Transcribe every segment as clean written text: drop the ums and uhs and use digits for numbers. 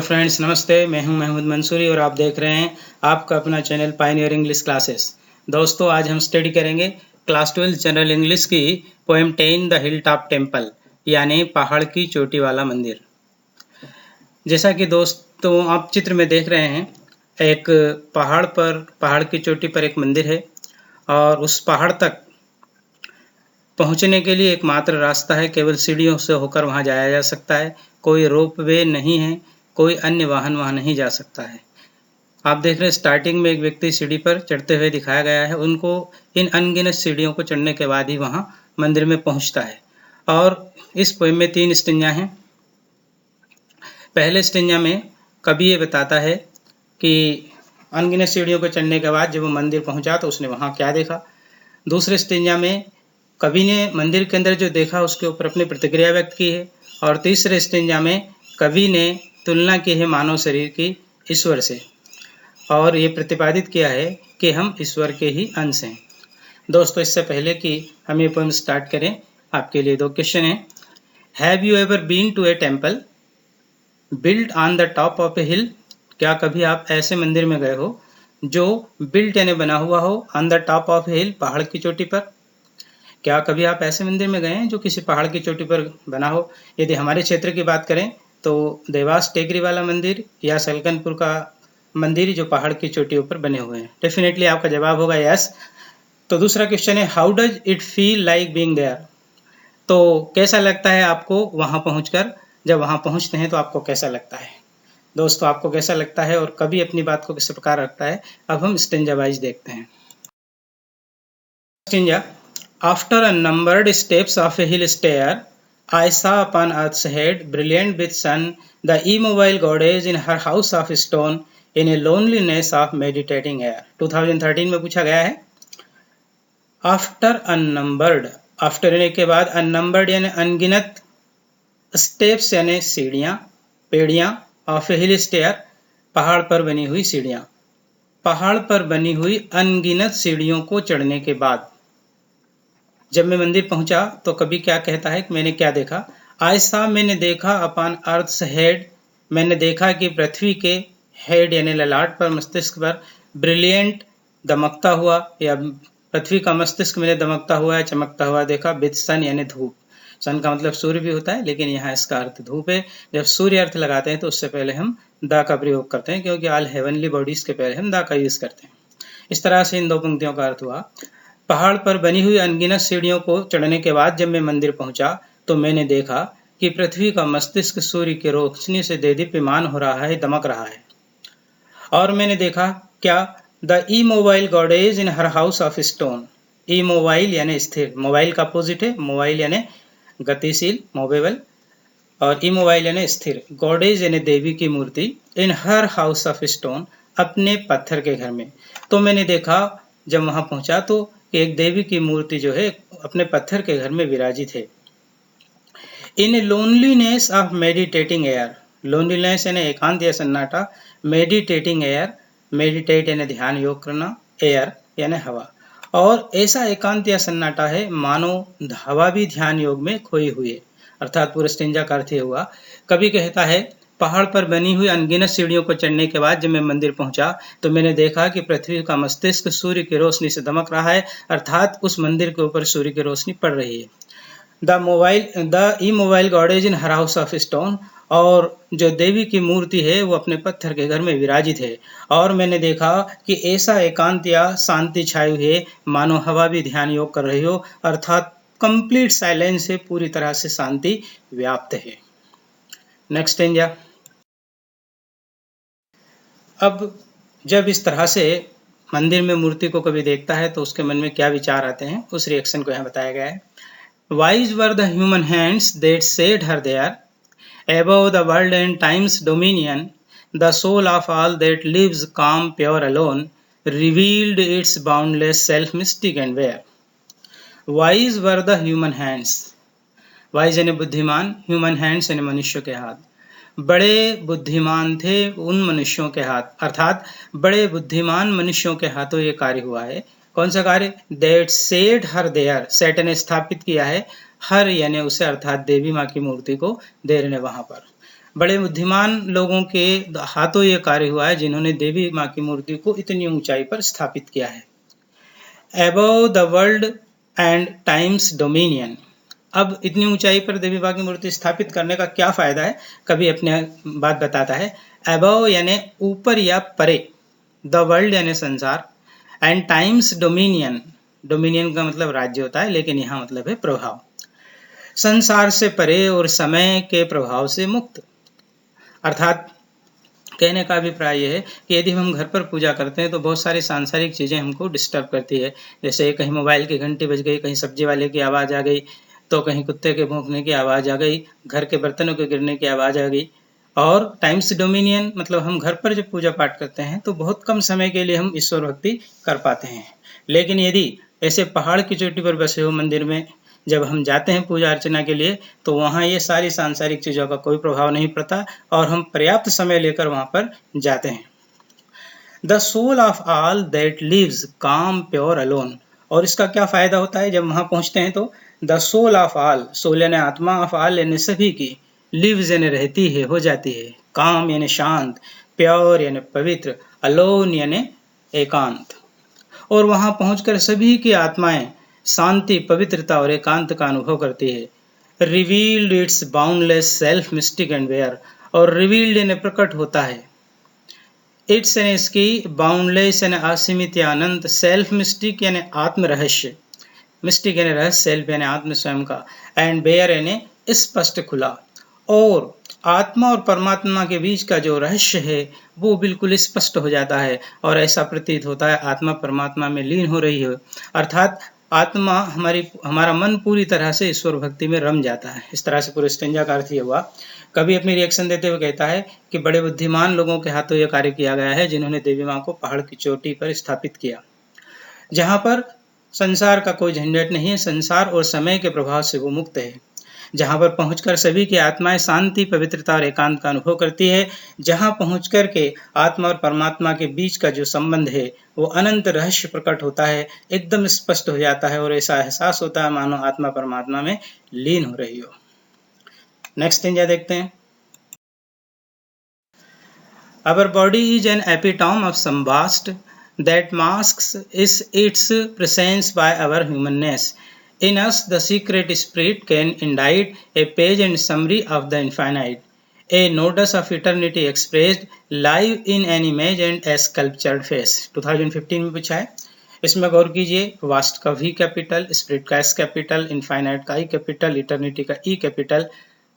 Friends नमस्ते, मैं हूं महमूद मंसूरी और आप देख रहे हैं आपका अपना चैनल पायनियर इंग्लिश क्लासेस। दोस्तों आज हम स्टडी करेंगे क्लास 12 जनरल इंग्लिश की poem ten the hill top temple यानी पहाड़ की चोटी वाला मंदिर। जैसा कि दोस्तों आप चित्र में देख रहे हैं, एक पहाड़ की चोटी पर एक मंदिर है और उस पहाड़ तक पहुंचने के लिए एकमात्र रास्ता है, केवल सीढ़ियों से होकर वहां जाया जा सकता है। कोई रोप वे नहीं है, कोई अन्य वाहन वहां नहीं जा सकता है। आप देख रहे हैं स्टार्टिंग में एक व्यक्ति सीढ़ी पर चढ़ते हुए दिखाया गया है। उनको इन अनगिनत सीढ़ियों को चढ़ने के बाद ही वहां मंदिर में पहुंचता है। और इस पोएम में 3 स्टेंजा हैं। पहले स्टेंजा में कवि ये बताता है कि अनगिनत सीढ़ियों को चढ़ने के बाद जब वो मंदिर पहुंचा तो उसने वहां क्या देखा। दूसरे स्टेंजा में कवि ने मंदिर के अंदर जो देखा उसके ऊपर अपनी प्रतिक्रिया व्यक्त की है। और तीसरे स्टेंजा में कवि ने तुलना की है मानव शरीर की ईश्वर से और ये प्रतिपादित किया है कि हम ईश्वर के ही अंश हैं। दोस्तों इससे पहले कि हम ये पोएम स्टार्ट करें, आपके लिए 2 क्वेश्चन हैं। Have you ever been to a temple built on the top of a hill? क्या कभी आप ऐसे मंदिर में गए हो जो बिल्ट यानी बना हुआ हो on the top of a हिल, पहाड़ की चोटी पर? क्या कभी आप ऐसे मंदिर में गए हैं जो किसी पहाड़ की चोटी पर बना हो? यदि हमारे क्षेत्र की बात करें तो देवास टेकरी वाला मंदिर या सलकनपुर का मंदिर जो पहाड़ की चोटियों पर बने हुए हैं। डेफिनेटली आपका जवाब होगा यस। तो दूसरा क्वेश्चन है how does it feel like being there? तो कैसा लगता है आपको वहां पहुंचकर? जब वहां पहुंचते हैं तो आपको कैसा लगता है? दोस्तों आपको कैसा लगता है और कभी अपनी बात को किस प्रकार रखता है, अब हम स्टेंजा वाइज देखते हैं। Stanza After unnumbered steps of a hill stair, I saw upon earth's head, brilliant with sun, the immobile goddess in her house of stone, in a loneliness of meditating air. 2013 में पूछा गया है। After unnumbered, after यानी के बाद, unnumbered यानी अनगिनत, steps यानी सीढ़ियाँ, पेड़ियाँ, of a hill stair पहाड़ पर बनी हुई सीढ़ियाँ। पहाड़ पर बनी हुई अनगिनत सीढ़ियों को चढ़ने के बाद जब मैं मंदिर पहुंचा तो कभी क्या कहता है कि मैंने क्या देखा। आई सा मैंने देखा, अपॉन अर्थ्स हेड मैंने देखा कि पृथ्वी के हेड यानी ललाट पर, मस्तिष्क पर, ब्रिलियंट दमकता हुआ, या पृथ्वी का मस्तिष्क मैंने दमकता हुआ या चमकता हुआ देखा। विद सन यानी धूप, सन का मतलब सूर्य भी होता है लेकिन यहाँ इसका अर्थ धूप है। जब सूर्य अर्थ लगाते हैं तो उससे पहले हम द का प्रयोग करते हैं क्योंकि ऑल हेवनली बॉडीज के पहले हम द का यूज करते हैं। इस तरह से इन 2 पंक्तियों का अर्थ हुआ, पहाड़ पर बनी हुई अनगिनत सीढ़ियों को चढ़ने के बाद जब मैं मंदिर पहुंचा तो मैंने देखा कि पृथ्वी का मस्तिष्क सूर्य की रोशनी से देदीप्यमान हो रहा है, दमक रहा है। और मैंने देखा क्या, the immobile goddess in her house of stone. Immobile यानी स्थिर, मोबाइल का अपोजिट है मोबाइल यानी गतिशील, मोवेबल, और इमोबाइल यानी स्थिर। गॉडेज यानी देवी की मूर्ति, इन हर हाउस ऑफ स्टोन अपने पत्थर के घर में। तो मैंने देखा जब वहां पहुंचा तो एक देवी की मूर्ति जो है अपने पत्थर के घर में विराजित है। In loneliness of meditating air, loneliness यानी एकांत या सन्नाटा, मेडिटेटिंग एयर, मेडिटेट यानी ध्यान योग करना, एयर यानी हवा, और ऐसा एकांत या सन्नाटा है मानो हवा भी ध्यान योग में खोई हुई है। अर्थात पूरे स्टेंजा का अर्थ हुआ, कवि कहता है पहाड़ पर बनी हुई अनगिनत सीढ़ियों को चढ़ने के बाद जब मैं मंदिर पहुंचा तो मैंने देखा कि पृथ्वी का मस्तिष्क सूर्य की रोशनी से दमक रहा है, अर्थात उस मंदिर के ऊपर सूर्य की रोशनी पड़ रही है। The immobile goddess in her house of stone, और जो देवी की मूर्ति है वो अपने पत्थर के घर में विराजित है। और मैंने देखा कि ऐसा एकांत या शांति छाई हुई है मानो हवा भी ध्यान योग कर रही हो, अर्थात कंप्लीट साइलेंस से पूरी तरह से शांति व्याप्त है। Next stanza. अब जब इस तरह से मंदिर में मूर्ति को कभी देखता है तो उसके मन में क्या विचार आते हैं, उस रिएक्शन को यहाँ बताया गया है। Wise were the human hands that set her there above the world and time's dominion, the soul of all that lives calm pure alone revealed its boundless self mystic and where. Wise were the human hands, wise यानी बुद्धिमान, human hands यानी मनुष्य के हाथ। बड़े बुद्धिमान थे उन मनुष्यों के हाथ, अर्थात बड़े बुद्धिमान मनुष्यों के हाथों ये कार्य हुआ है। कौन सा कार्य? That set her there, set ने स्थापित किया है, हर यानी उसे, अर्थात देवी माँ की मूर्ति को, देर ने वहां पर। बड़े बुद्धिमान लोगों के हाथों ये कार्य हुआ है जिन्होंने देवी माँ की मूर्ति को इतनी ऊंचाई पर स्थापित किया है। Above the world and time's dominion। अब इतनी ऊंचाई पर देवी माँ की मूर्ति स्थापित करने का क्या फायदा है, कभी अपने बात बताता है। Above यानी ऊपर या परे, द वर्ल्ड यानी संसार, एंड टाइम्स डोमिनियन, डोमिनियन का मतलब राज्य होता है लेकिन यहाँ मतलब है प्रभाव, संसार से परे और समय के प्रभाव से मुक्त। अर्थात कहने का अभिप्राय यह है कि यदि हम घर पर पूजा करते हैं तो बहुत सारी सांसारिक चीज़ें हमको डिस्टर्ब करती है, जैसे कहीं मोबाइल की घंटी बज गई, कहीं सब्जी वाले की आवाज़ आ गई, तो कहीं कुत्ते के भौंकने की आवाज़ आ गई, घर के बर्तनों के गिरने की आवाज़ आ गई। और टाइम्स डोमिनियन मतलब हम घर पर जब पूजा पाठ करते हैं तो बहुत कम समय के लिए हम ईश्वर भक्ति कर पाते हैं, लेकिन यदि ऐसे पहाड़ की चोटी पर बसे हो मंदिर में जब हम जाते हैं पूजा अर्चना के लिए तो वहाँ ये सारी सांसारिक चीज़ों का कोई प्रभाव नहीं पड़ता और हम पर्याप्त समय लेकर वहाँ पर जाते हैं। The soul of all that lives calm pure alone. और इसका क्या फायदा होता है जब वहाँ पहुँचते हैं तो the soul of all, soul यानी आत्मा, ऑफ ऑल यानी सभी की, लिव्स यानी रहती है, हो जाती है, काम यानी शांत, प्योर यानी पवित्र, अलोन यानी एकांत। और वहाँ पहुँचकर सभी की आत्माएं शांति, पवित्रता और एकांत का अनुभव करती है। Revealed its boundless self mystic and where. और रिवील्ड यानी प्रकट होता है, इट्स यानी इसकी, बाउंडलेस यानी असीमित या अनंत, सेल्फ मिस्टिक यानी आत्म रहस्य, मिस्टिक यानी रहस्य, सेल्फ यानी आत्म स्वयं का, एंड बेयर यानी स्पष्ट खुला। और आत्मा और परमात्मा के बीच का जो रहस्य है वो बिल्कुल स्पष्ट हो जाता है और ऐसा प्रतीत होता है आत्मा परमात्मा में लीन हो रही है, अर्थात आत्मा हमारा मन पूरी तरह से ईश्वर भक्ति में रम जाता है। इस तरह से पूरे स्टेंजा का अर्थ ये हुआ। कभी अपनी रिएक्शन देते हुए कहता है कि बड़े बुद्धिमान लोगों के हाथों यह कार्य किया गया है जिन्होंने देवी माँ को पहाड़ की चोटी पर स्थापित किया, जहाँ पर संसार का कोई झंझट नहीं है, संसार और समय के प्रभाव से वो मुक्त है, जहाँ पर पहुंचकर सभी की आत्माएं शांति, पवित्रता और एकांत का अनुभव करती है, जहाँ पहुंचकर के आत्मा और परमात्मा के बीच का जो संबंध है वो अनंत रहस्य प्रकट होता है, एकदम स्पष्ट हो जाता है और ऐसा एहसास होता है मानो आत्मा परमात्मा में लीन हो रही हो। नेक्स्ट स्टेंजा देखते हैं। Our body is an epitome of some vast that masks its presence by our humanness. In us, the secret spirit can indite a page and summary of the infinite, a nodus of eternity expressed live in an image and a sculptured face। 2015 में पूछा है, इसमें गौर कीजिए। Vast का V capital, spirit का S capital, infinite का I capital, eternity का E capital.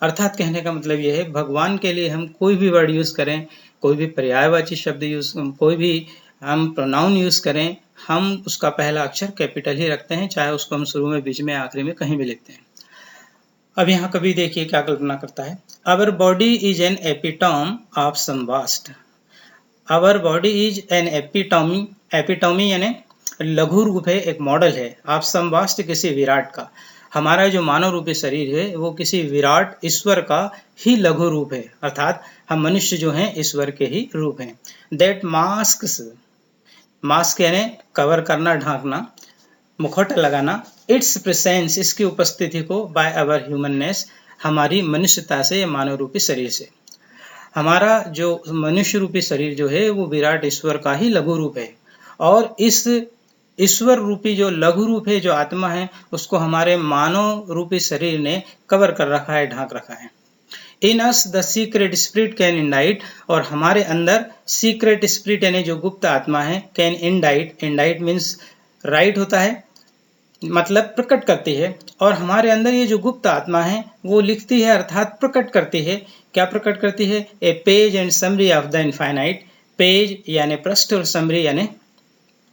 अर्थात कहने का मतलब यह है भगवान के लिए हम कोई भी वर्ड यूज करें, कोई भी पर्यायवाची शब्द यूज, कोई भी हम प्रोनाउन यूज करें, हम उसका पहला अक्षर कैपिटल ही रखते हैं, चाहे उसको हम शुरू में, बीच में, आखिरी में कहीं भी लिखते हैं। अब यहाँ कभी देखिए क्या कल्पना करता है। Our body is an epitome of some vast. Our body is an epitome, epitome यानी लघु रूप है, एक मॉडल है, ऑफ सम वास्ट किसी विराट का। हमारा जो मानव रूपी शरीर है वो किसी विराट ईश्वर का ही लघु रूप है, अर्थात हम मनुष्य जो हैं ईश्वर के ही रूप हैं। दैट मास्क्स, मास्क यानी कवर करना, ढांकना, मुखौटा लगाना, इट्स प्रेजेंस इसकी उपस्थिति को, बाय अवर ह्यूमननेस हमारी मनुष्यता से या मानव रूपी शरीर से। हमारा जो मनुष्य रूपी शरीर जो है वो विराट ईश्वर का ही लघु रूप है और इस ईश्वर रूपी जो लघु रूप है, जो आत्मा है, उसको हमारे मानव रूपी शरीर ने कवर कर रखा है, ढांक रखा है। In us the secret spirit can indite, और हमारे अंदर सीक्रेट स्पिरिट यानी जो गुप्त आत्मा है, कैन इंडाइट, इंडाइट मीन्स राइट होता है, मतलब प्रकट करती है, और हमारे अंदर ये जो गुप्त आत्मा है वो लिखती है, अर्थात प्रकट करती है। क्या प्रकट करती है? A page and summary of the infinite. Page यानी पृष्ठ और समरी यानी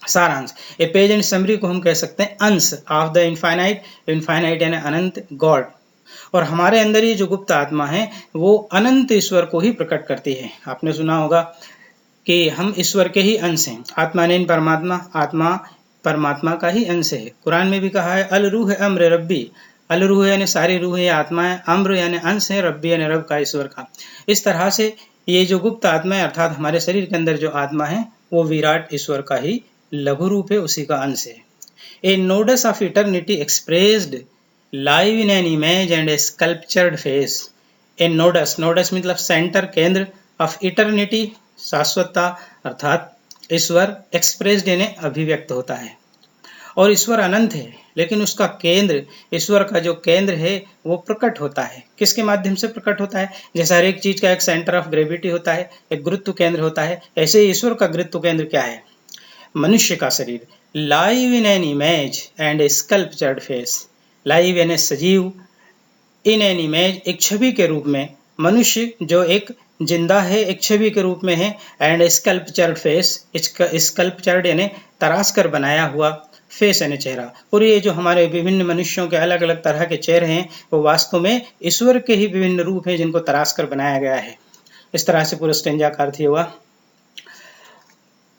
सारांश। ए पेज एंड समरी को हम कह सकते हैं अंश ऑफ द इनफाइनाइट, इनफाइनाइट यानी अनंत, गॉड। और हमारे अंदर ये जो गुप्त आत्मा है वो अनंत ईश्वर को ही प्रकट करती है। आपने सुना होगा कि हम ईश्वर के ही अंश हैं, आत्मा ने परमात्मा, आत्मा परमात्मा का ही अंश है। कुरान में भी कहा है अल रूह अम्र रब्बी, अल रूह यानी सारी रूह या आत्मा है, अम्र यानी अंश है, रब्बी यानी रब का, ईश्वर का। इस तरह से ये जो गुप्त आत्मा है अर्थात हमारे शरीर के अंदर जो आत्मा है वो विराट ईश्वर का ही लघु रूप है, उसी का अंश है। A nodus of eternity expressed live in an image and a sculptured face. A nodus, nodus मतलब सेंटर, केंद्र, ऑफ इटर्निटी, शाश्वतता अर्थात ईश्वर, एक्सप्रेस्ड यानी अभिव्यक्त होता है। और ईश्वर अनंत है, लेकिन उसका केंद्र, ईश्वर का जो केंद्र है वो प्रकट होता है। किसके माध्यम से प्रकट होता है? जैसे हर एक चीज का एक सेंटर ऑफ ग्रेविटी होता है, एक गुरुत्व केंद्र होता है, ऐसे ही ईश्वर का गुरुत्व केंद्र क्या है? मनुष्य का शरीर। Live in an image and a sculptured face, live यानी सजीव, इन एन इमेज एक छवि के रूप में, मनुष्य जो एक जिंदा है एक छवि के रूप में है, एंड स्कल्पचर्ड फेस, स्कल्पचर्ड यानी तराश कर बनाया हुआ, फेस यानी चेहरा। और ये जो हमारे विभिन्न मनुष्यों के अलग अलग तरह के चेहरे हैं वो वास्तव में ईश्वर के ही विभिन्न रूप हैं जिनको तराश कर बनाया गया है। इस तरह से पूरा स्टेंजा का अर्थ हुआ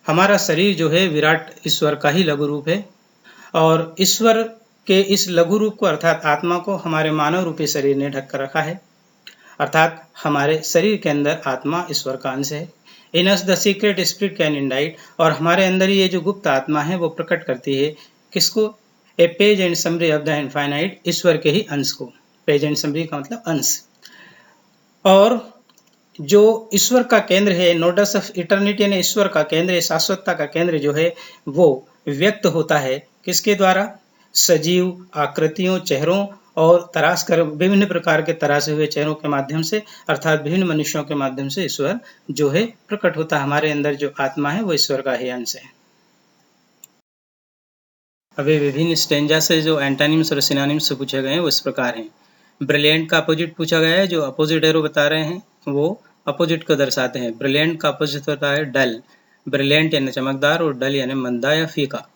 हमारा शरीर जो है विराट ईश्वर का ही लघु रूप है, और ईश्वर के इस लघु रूप को अर्थात आत्मा को हमारे मानव रूपी शरीर ने ढक कर रखा है, अर्थात हमारे शरीर के अंदर आत्मा ईश्वर का अंश है। In us the secret spirit can indite, और हमारे अंदर ये जो गुप्त आत्मा है वो प्रकट करती है किसको? A page and summary of the infinite, ईश्वर के ही अंश को। पेज एंड समरी का मतलब अंश। और जो ईश्वर का केंद्र है, नोडस ऑफ इटर्निटी यानी ईश्वर का केंद्र, शाश्वतता का केंद्र जो है वो व्यक्त होता है किसके द्वारा? सजीव आकृतियों, चेहरों और तराश कर विभिन्न प्रकार के तराशे हुए चेहरों के माध्यम से, अर्थात विभिन्न मनुष्यों के माध्यम से ईश्वर जो है प्रकट होता है। हमारे अंदर जो आत्मा है वो ईश्वर का ही अंश है। अभी विभिन्न स्टेंजा से जो एंटोनिम्स और सिनोनिम्स से पूछे गए हैं वो इस प्रकार हैं। ब्रिलियंट का अपोजिट पूछा गया है, जो अपोजिट एरो बता रहे हैं वो अपोजिट को दर्शाते हैं। ब्रिलियंट का अपोजिट होता है डल, ब्रिलियंट यानी चमकदार और डल यानी मंदा या फीका।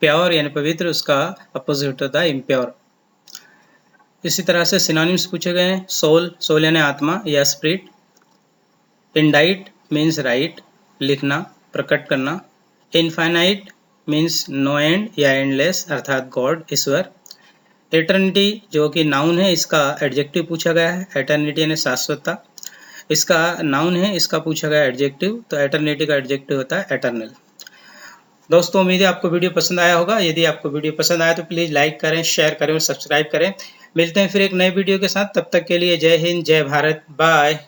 प्योर यानी पवित्र, उसका अपोजिट होता है इम्प्योर। इसी तरह से सिनोनिम्स पूछे गए हैं। सोल, सोल यानी आत्मा या स्पिरिट। इंडाइट मीन्स राइट, लिखना, प्रकट करना। इनफाइनाइट मीन्स नो एंड या एंडलेस, अर्थात गॉड, ईश्वर। एटर्निटी जो कि नाउन है, इसका एडजेक्टिव पूछा गया है। एटर्निटी यानी शाश्वतता, इसका नाउन है, इसका पूछा गया एडजेक्टिव, तो एटर्निटी का एडजेक्टिव होता है एटर्नल। दोस्तों उम्मीद है आपको वीडियो पसंद आया होगा। यदि आपको वीडियो पसंद आया तो प्लीज़ लाइक करें, शेयर करें और सब्सक्राइब करें। मिलते हैं फिर एक नए वीडियो के साथ, तब तक के लिए जय हिंद, जय भारत, बाय।